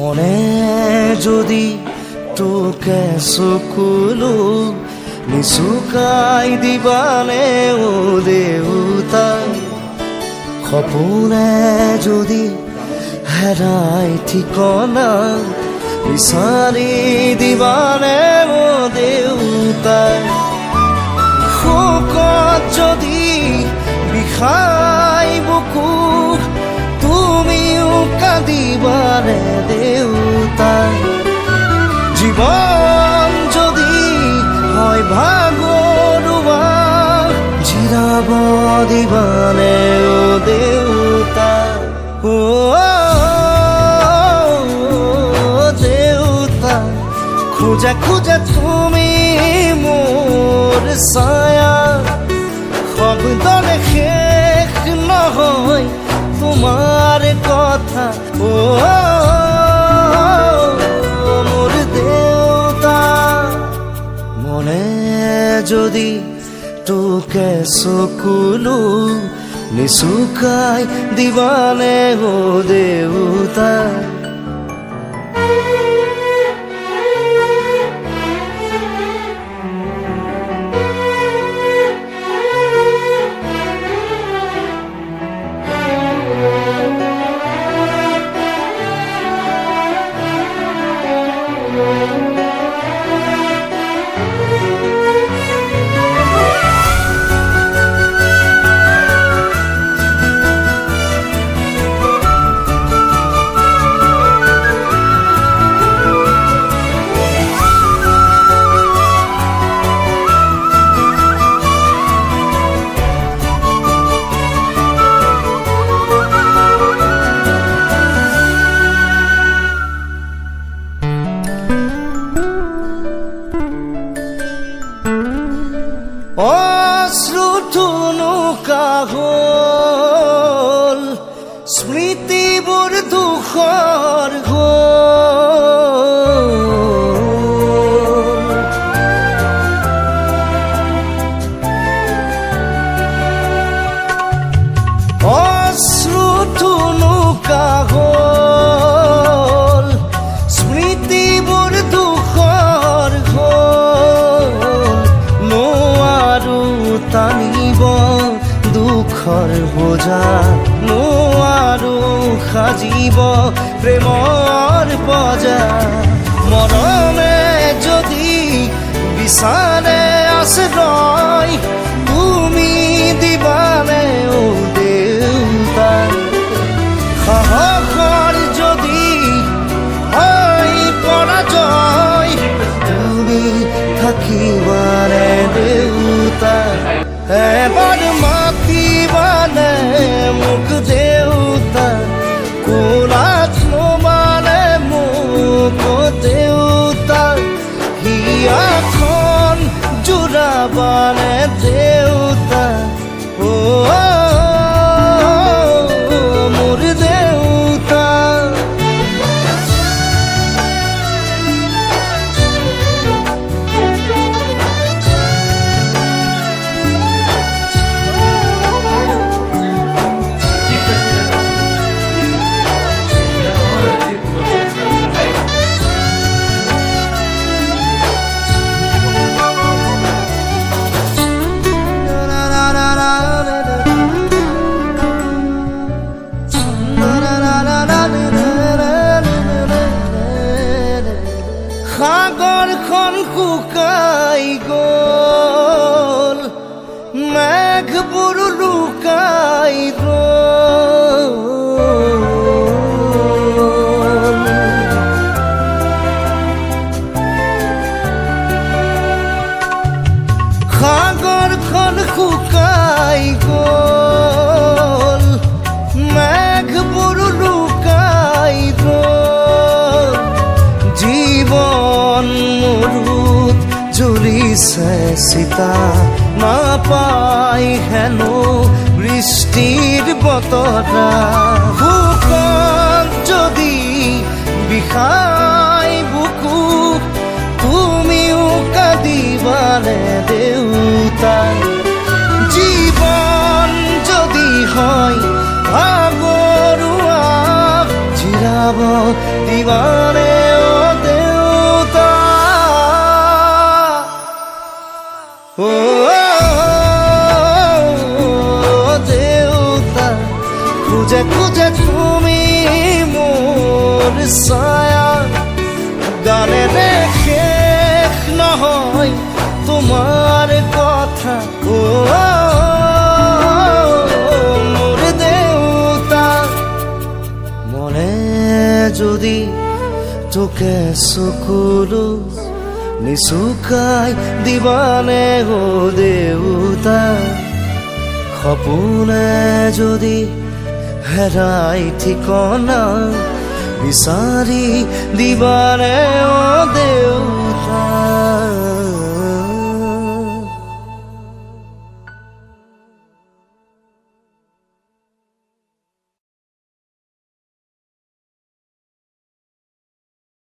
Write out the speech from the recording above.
মনে যদি তোকে চকুলো নিচুকাই দিবানে ও দেউতা সপোনে যদি হেৰাই ঠিকনা বিচাৰি দিবানে ও দেউতা শোকত যদি বিষাই বুকু তুমিও কাঁদিবানে দেউতা জীবন যদি হয় ভাগৰুৱা জিৰাব দিবানে ও দেউতা ও দেউতা খোজা খোজা তুমি মোৰ ছায়া শব্দৰে শেষ নহয় তোমাৰ কথা ও মোৰ দেউতা মনে যদি তোকে চকুলো নিচুকাই দিবানে ও দেউতা অশ্ৰুথুনুকা হ'ল স্মৃতিবোৰ দুখৰ অশ্ৰুথুনুকা হ'ল স্মৃতিবোৰ দুখৰ টানিব দুখৰ বোজা নোৱাৰো সাজিব প্ৰেমৰ বজা মৰমে যদি বিচাৰে আশ্ৰয় তুমি দিবানে ও দেউতা সাহসৰ যদি হয় পৰাজয় তুমি থাকিবানে দেউতা এবাৰ মাতিবানে মোক দেউতা কোলাত লবানে মোক দেউতা হিয়াখন জোৰাবানে দেউতা ও মোৰ দেউতা সাগৰখন শুকাই গ'ল মেঘবোৰ লুকাই ৰ'ল সাগৰখন শুকাই গ'ল মেঘবোৰ লুকাই ৰ'ল জীবন মৰুত জ্বলিছে চিতা নাপাই হেনো বৃষ্টিৰ বতৰা শুকান যদি বিষাই বুকু তুমিও কাঁদিবানে দেউতা জীবন যদি হয় ভাগৰুৱা জিৰাব দিবানে ও দেউতা ও দেউতা খুঁজে খুঁজে তুমি মোর ছায়া গানে শেষ নহয় তোমার কথা ও মোর দেউতা মনে যদি তোকে চকুলো নিচুকাই দিবানে ও দেউতা সপোনে যদি হেৰাই ঠিকনা বিচাৰি দিবানে ও দেউতা